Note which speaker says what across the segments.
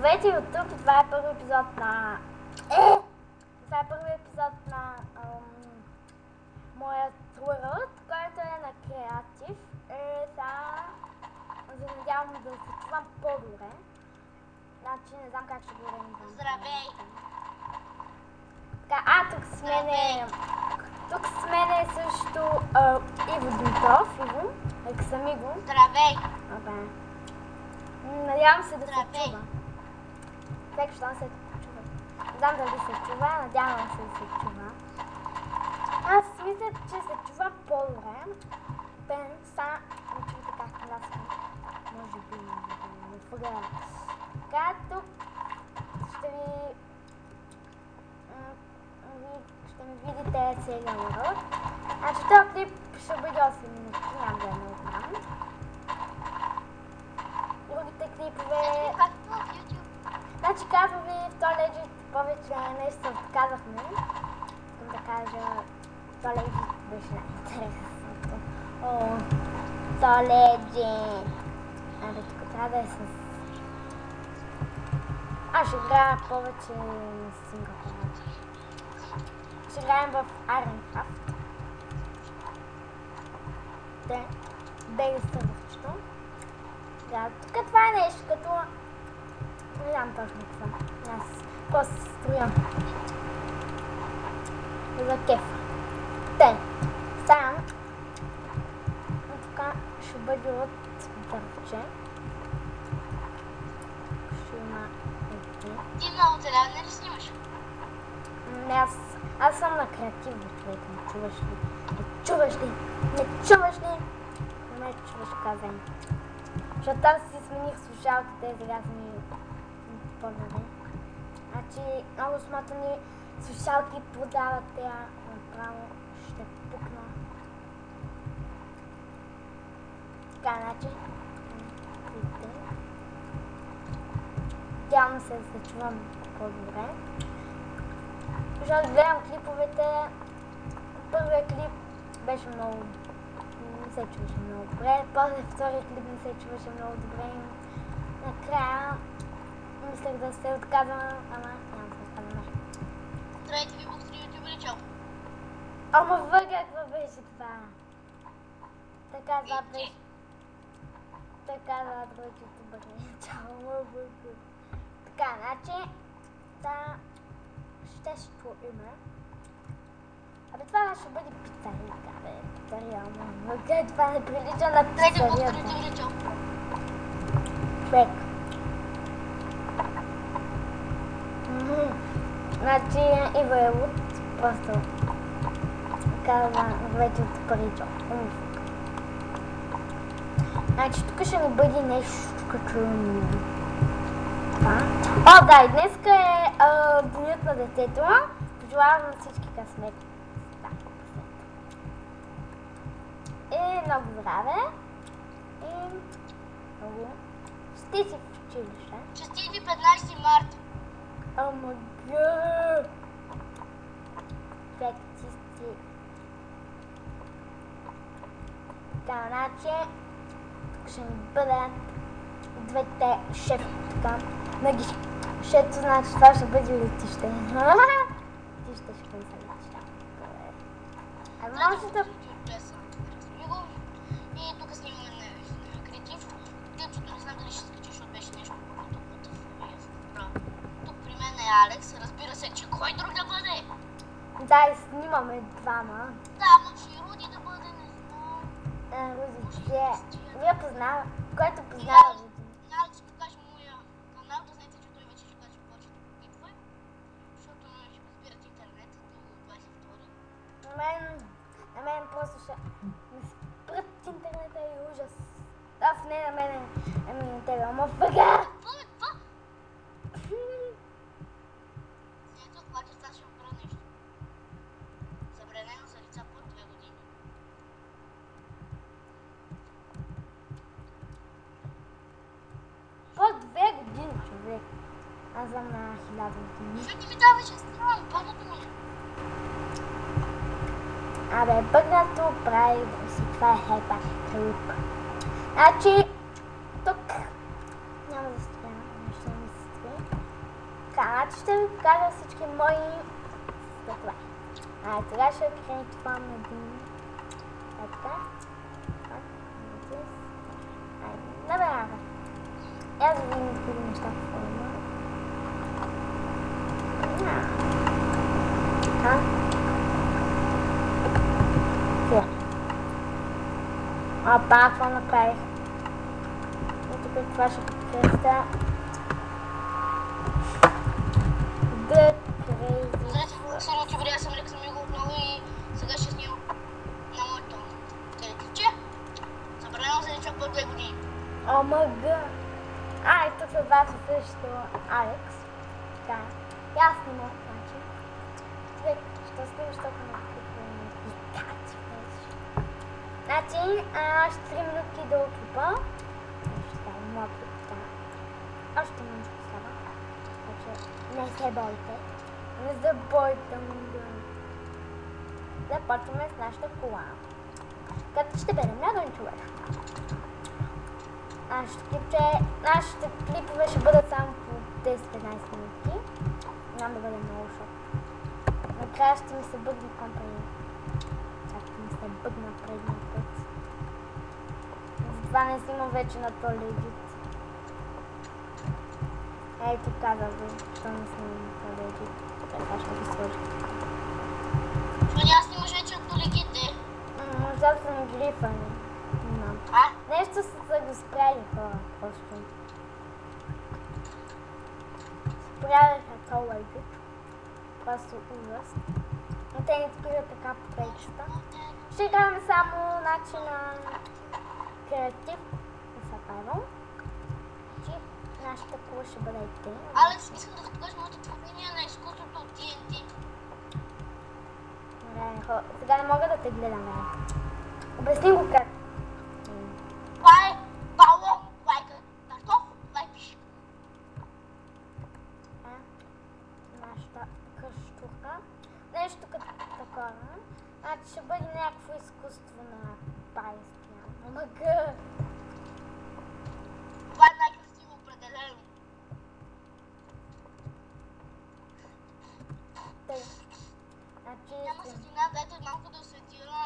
Speaker 1: Здравейте, YouTube, това е първи епизод на... Това е първи епизод на моят World, който е на креатив. Надявам да се чувам по-добре. Значи не знам как ще го реализирам.
Speaker 2: Здравей!
Speaker 1: Така, тук с мен е също Иво Дмитров. Иво, сами го.
Speaker 2: Здравей!
Speaker 1: Добре. Надявам се да се
Speaker 2: Здравей.
Speaker 1: чува. Човек, щом се чува. Не знам дали се чува, надявам се да се чува. Аз мисля, че се чува по-добре. Са, не чуете как гласна. Може би не фъгъра. Така, тук ще ми видите целия урок. Значи този клип ще бъде 8 минути, няма да е много голям. Другите клипове... Значи казвам ви в Legit повече нещо казахме. Искам да кажа, Legit беше най-интересното. О, Legit. Абе, тук трябва да е с... Аз ще играя повече на Сингапур. Ще играем в Ironcraft. Бели сървърчето. Тук това е нещо като... Не знам точно какво. Аз просто строя. За кеф. Сега тук ще бъде от дървче. Ще има ети.
Speaker 2: Ти много телевизия ли снимаш?
Speaker 1: Не, аз съм на креативно човек. Не чуваш ли? Не чуваш ли? Не чуваш ли? Не ме чуваш, казвам. Защото аз си смених слушалките и сега са ми по-добре. Значи много смотани слушалки продават тея. Направо ще пукна. Така, значи. Идеално се да се чувам по-добре. Защото гледам клиповете. Първият клип беше много... не се чуваше много добре. После втория клип не се чуваше много добре. Накрая мислех да се отказвам, ама няма да се отказвам.
Speaker 2: Здравейте ви, буксри ютубър и чао!
Speaker 1: Ама въга, какво беше това? Така запреш. Така запреш ютубър и чао, въга. Така, значи, ще си по име. Абе, това ще бъде пицарика, бе. Пицария, ама въга, това не прилича на пицарията.
Speaker 2: Здравейте, буксри ютубър и чао!
Speaker 1: Човек. Значи Иво е луд, просто казва вече от паричо. Значи тук ще ни бъде нещо като това. О, да, и днеска е денят на детето. Пожелавам на всички късмет. И много здраве. И много ще си в училище.
Speaker 2: Честити 15 марта!
Speaker 1: Ама гъ! Как чисти. Така, значи, тук ще ми бъдат двете шефи така. На гишето, значи това ще бъде летище. Летище ще бъде за летище. Абе, може да...
Speaker 2: И тук снимаме на креатив. Клипчето не знам дали ще скачи, защото беше нещо по-добро. Тук при мен е Алекс. Разбира се, че кой друг да бъде?
Speaker 1: Да, и снимаме двама.
Speaker 2: Да, може и Руди да бъде, не знам.
Speaker 1: Руди, вие познава, който познава Руди.
Speaker 2: Алекс покаже моя канал, да знаете, че той вече ще каже повечето клипове, защото ще разбират интернет до 22.
Speaker 1: На мен просто ще ми спрат интернета и ужас. Аз не на мен на тебе, ама въга!
Speaker 2: Какво бе, това? Ето, хвати сега ще опра нещо. Забранено за лица под 2 години.
Speaker 1: По 2 години, човек. Аз съм на 1000 години.
Speaker 2: Човек не ми дава вече странно, пълното ми е.
Speaker 1: Абе, бъгнато прави да си, това е хепа клип. Значи, тук няма да строя, нещо да ми се строи. Така, ще ви покажа всички мои стъпла. Сега ще критвам един. Така. Добре. Аз ви видим какви неща в форма. Така. Опа, какво направих? И тук това ще подкреста. The Crazy.
Speaker 2: Здравейте, само ти бъде, аз съм Алекс Амиго отново и сега ще снимам на моето телеклипче. Забранено за дечок от 2 години.
Speaker 1: Омага! И тук с вас е също Алекс. Да. И аз снимам, значи. Човек, що снимаш толкова на пикачи беше? Значи, още 3 минути да отлупа. Ще ставам моя клипта. Още нещо става. Значи, не се бойте. Не забойте му. Започваме с нашата кола. Като ще бъде много интересно. Нашите клипове ще бъдат само по 10-15 минути. Няма да бъде много шок. Накрая ще ми се бъгне компания. Както ми се бъгна предния път. Затова не снимам вече на то легит. Ето казах ви, що не снимам на то легит. Така ще ги сложа.
Speaker 2: Що няма снимаш вече от легите?
Speaker 1: Защото съм грифани. Нещо са го спряли хора, просто. Спряляха то легит. Просто ужас. Но те не спират така по текста. Ще играем само начина креатив и survival. Нашата кола ще бъде и те.
Speaker 2: Алекс, искам да покажа моето творение на изкуството от TNT.
Speaker 1: Сега не мога да те гледам. Обясни го как.
Speaker 2: Това е балон, това е картоф, това е пиш.
Speaker 1: Нашата къщука. Нещо като такова. Значи ще бъде някакво изкуство на Пайстия. Омага!
Speaker 2: Това е най-красиво определено. Няма светлина, дайте малко да осветира.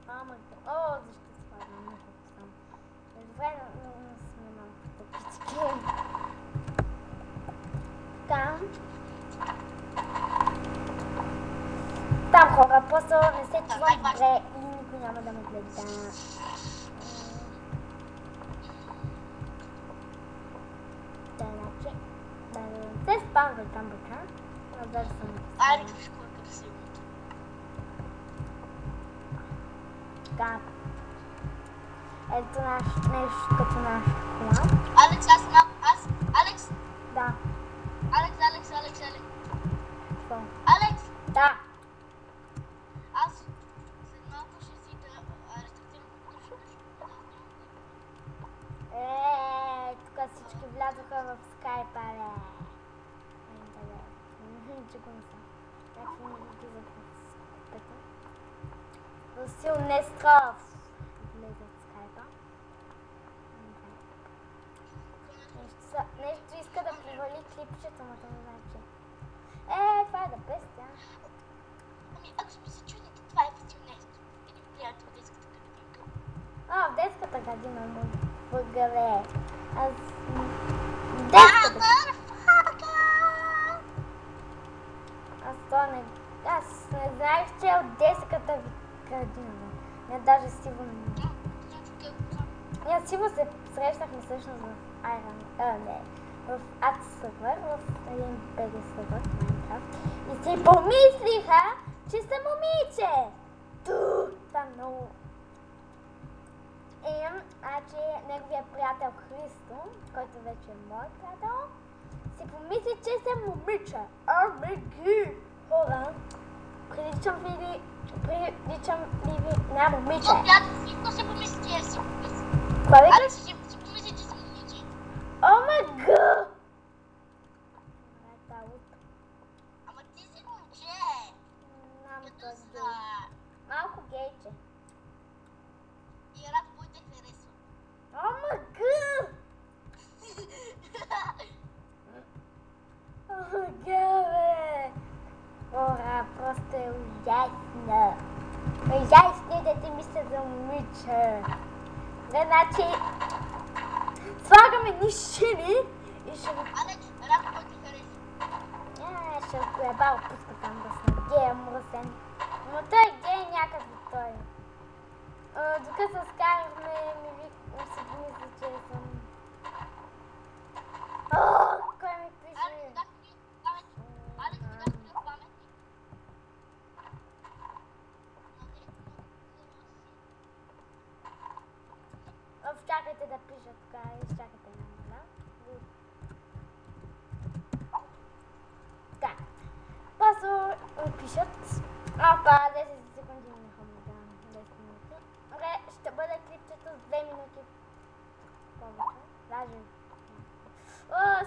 Speaker 1: Защо слагам някакво там? Добре, но сме малко тъпички. Там хора, просто не се чувам добре и никой няма да ме гледа. Се спамвай там бака. Даже съм
Speaker 2: Алекс, виж колко е красиво.
Speaker 1: Така. Ето нещо като наш кола.
Speaker 2: Алекс, Алекс!
Speaker 1: Да.
Speaker 2: Алекс!
Speaker 1: Какво?
Speaker 2: Алекс!
Speaker 1: Да.
Speaker 2: Аз след малко ще си рестартирам
Speaker 1: Тук всички влязоха в скайпа, че го не съм. Някакви ми влизат в скайпата. Васил Нестров влезе в скайпа. Нещо иска да провали клипчето, но не знае, че. Това е да пестя.
Speaker 2: Ами, ако сме се чудите, това е Васил Нестров. Един приятел в детската градинка.
Speaker 1: В детската градина му въгъве. Аз... Детската! Аз не знаех, че е от детската градина. Не, даже Сиво не. Ние Сиво се срещахме всъщност в в Ад сервер, в един BG сервер в Майнкрафт. И си помислиха, че съм момиче! Това много... Значи неговия приятел Христо, който вече е мой приятел, си помисли, че съм момиче. ОМГ! Хора, приличам ли ви на момиче?
Speaker 2: Всичко си помисли, че си помисли. Алекс си помисли, че си момиче.
Speaker 1: ОМГ!
Speaker 2: Ама ти си момче.
Speaker 1: Малко гейче.
Speaker 2: И рад бой те харесва.
Speaker 1: ОМГ! Да. Приезжай с нея да ти мисля за момиче. Да, значи... Слагаме ни шини и ще го...
Speaker 2: Алекс, рад кой ти хареса.
Speaker 1: Ще го еба отпуска там да сме гея мръсен. Но той е гей някакви той. Докато се скарахме, ми си мисля, че съм... Кой ми пише?
Speaker 2: Алекс, да си паметник. Алекс, да си паметник.
Speaker 1: Чакайте да пиша тук, изчакайте една минута. Така. Просто пишат. Опа, 10 секунди минаха му, да. 10 минути. Добре, ще бъде клипчето с 2 минути. Повече. Даже.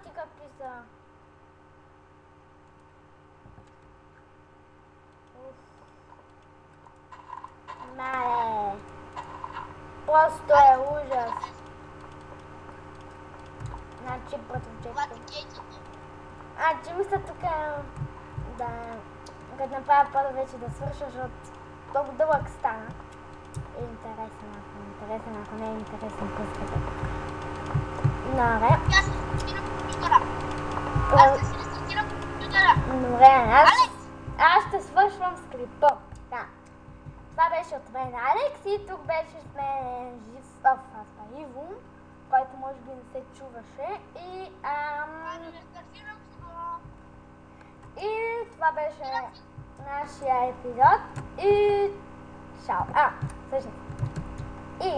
Speaker 1: Стига писа. Мале. Просто е ужас. Значи,
Speaker 2: Това
Speaker 1: братовчетко.
Speaker 2: ти кейтите.
Speaker 1: Че мисля тук да... Като направя по-вече да свърша, защото толкова дълъг стана. Е интересен, ако не е интересен, пускате. Добре.
Speaker 2: Аз се рестартирам компютъра. Аз се рестартирам компютъра.
Speaker 1: Добре, аз ще свършвам с клипа. Да. Това беше от мен Алекс и тук беше с мен Жистов, Иво, който може би не се чуваше. И това беше нашия епизод и чао. Всъщност. И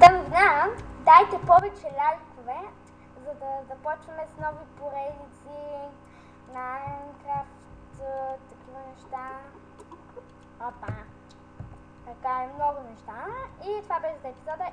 Speaker 1: да ви знам, дайте повече лайкове, за да започваме с нови поредици на Minecraft, такива неща. Опа! Така е много неща. И това беше за епизода.